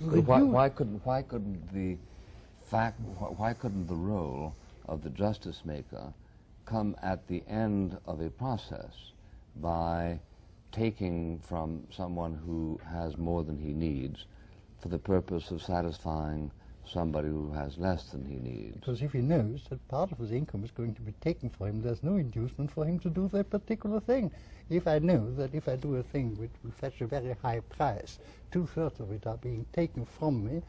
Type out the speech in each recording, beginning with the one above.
Why couldn't the role of the justice maker come at the end of a process by taking from someone who has more than he needs for the purpose of satisfying somebody who has less than he needs? Because if he knows that part of his income is going to be taken from him, there's no inducement for him to do that particular thing. If I know that if I do a thing which will fetch a very high price, 2/3 of it are being taken from me,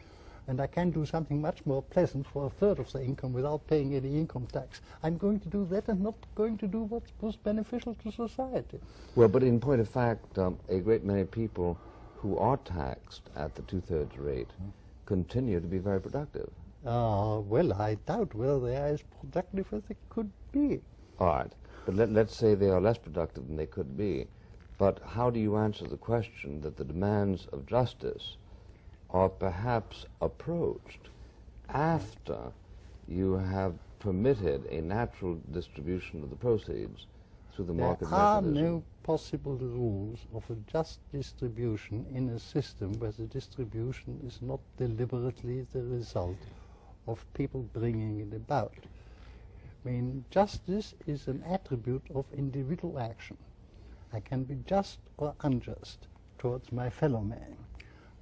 and I can do something much more pleasant for 1/3 of the income without paying any income tax, I'm going to do that and not going to do what's most beneficial to society. Well, but in point of fact, a great many people who are taxed at the 2/3 rate continue to be very productive. Well, I doubt whether they are as productive as they could be. All right, but let's say they are less productive than they could be. But how do you answer the question that the demands of justice are perhaps approached after you have permitted a natural distribution of the proceeds through the market mechanism? There are no possible rules of a just distribution in a system where the distribution is not deliberately the result of people bringing it about. I mean, justice is an attribute of individual action. I can be just or unjust towards my fellow man.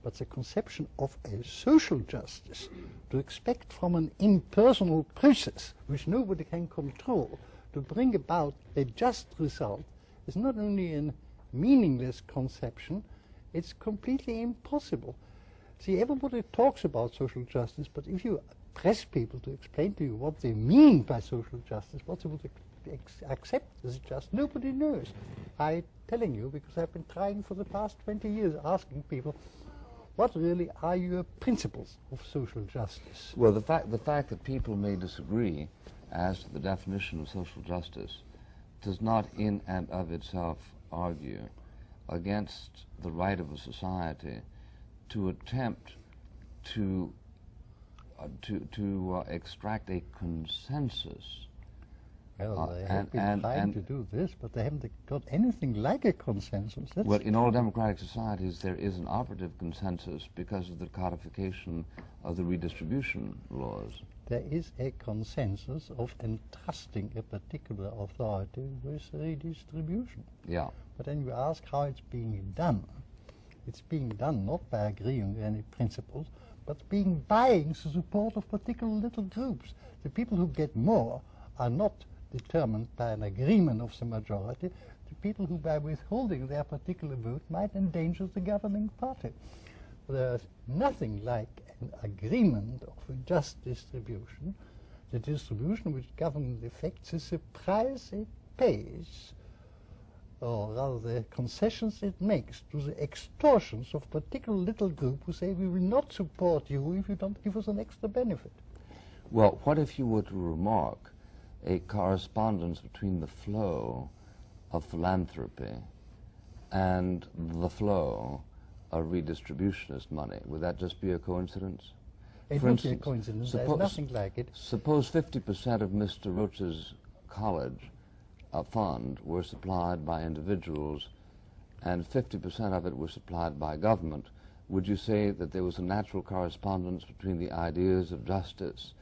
But the conception of a social justice, to expect from an impersonal process which nobody can control to bring about a just result, is not only a meaningless conception, it's completely impossible. See, everybody talks about social justice, but if you press people to explain to you what they mean by social justice, what they would accept as just, nobody knows. I'm telling you because I've been trying for the past 20 years, asking people, what really are your principles of social justice? Well, the fact that people may disagree as to the definition of social justice does not in and of itself argue against the right of a society to attempt to extract a consensus. Well, they have been trying to do this, but they haven't got anything like a consensus. Well, in all democratic societies, there is an operative consensus because of the codification of the redistribution laws. There is a consensus of entrusting a particular authority with redistribution. Yeah. But then you ask how it's being done. It's being done not by agreeing on any principles, but buying the support of particular little groups. The people who get more are not determined by an agreement of the majority. The people who, by withholding their particular vote, might endanger the governing party. There's nothing like an agreement of a just distribution. The distribution which government effects is the price it pays, or rather the concessions it makes to the extortions of particular little group who say we will not support you if you don't give us an extra benefit. Well, what if you were to remark a correspondence between the flow of philanthropy and the flow of redistributionist money? Would that just be a coincidence? It would be a coincidence. There's nothing like it. Suppose 50% of Mr. Roach's college fund were supplied by individuals and 50% of it were supplied by government. Would you say that there was a natural correspondence between the ideas of justice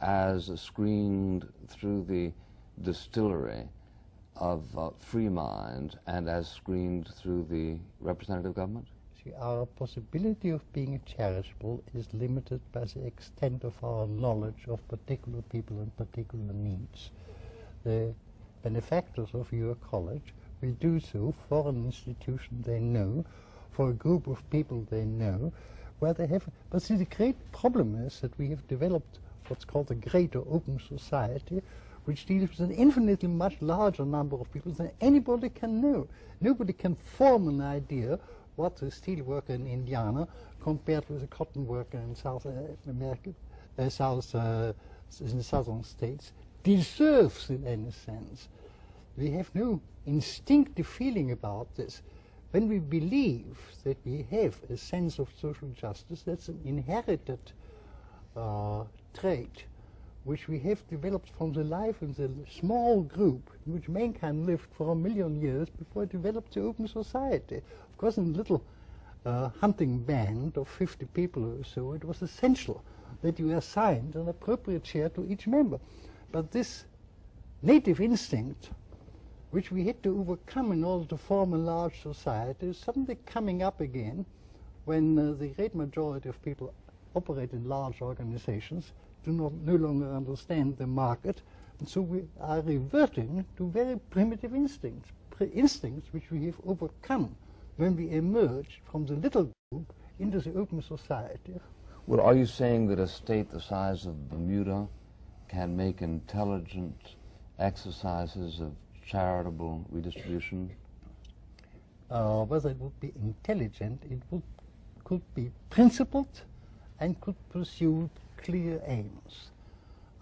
as screened through the distillery of free mind and as screened through the representative government? See, our possibility of being charitable is limited by the extent of our knowledge of particular people and particular needs. The benefactors of your college will do so for an institution they know, for a group of people they know, where they have... But see, the great problem is that we have developed what's called a greater open society, which deals with an infinitely much larger number of people than anybody can know. Nobody can form an idea what a steel worker in Indiana compared with a cotton worker in South America, in the southern states, deserves in any sense. We have no instinctive feeling about this. When we believe that we have a sense of social justice, that's an inherited trait which we have developed from the life in the small group in which mankind lived for 1 million years before it developed the open society. Of course, in little hunting band of 50 people or so, it was essential that you assigned an appropriate share to each member. But this native instinct, which we had to overcome in order to form a large society, is suddenly coming up again when the great majority of people operate in large organizations, no longer understand the market, and so we are reverting to very primitive instincts, instincts which we have overcome when we emerge from the little group into the open society. Well, are you saying that a state the size of Bermuda can make intelligent exercises of charitable redistribution? Whether it would be intelligent, it could be principled and could pursue clear aims.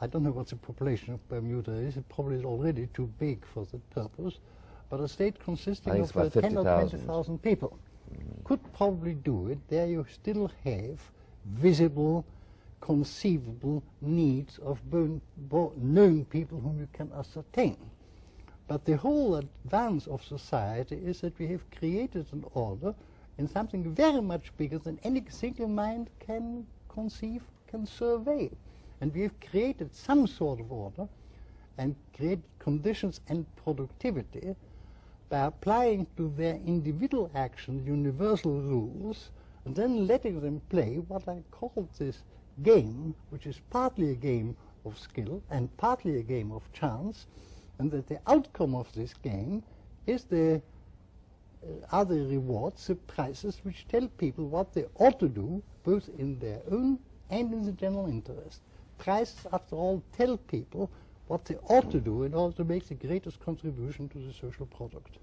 I don't know what the population of Bermuda is. It probably is already too big for that purpose. But a state consisting of 10 or 20,000 people could probably do it. There you still have visible, conceivable needs of known people whom you can ascertain. But the whole advance of society is that we have created an order in something very much bigger than any single mind can conceive, can survey. And we have created some sort of order and created conditions and productivity by applying to their individual action universal rules and then letting them play what I call this game, which is partly a game of skill and partly a game of chance, and that the outcome of this game is are the rewards, the prizes, which tell people what they ought to do, both in their own and in the general interest. Prizes, after all, tell people what they ought to do in order to make the greatest contribution to the social product.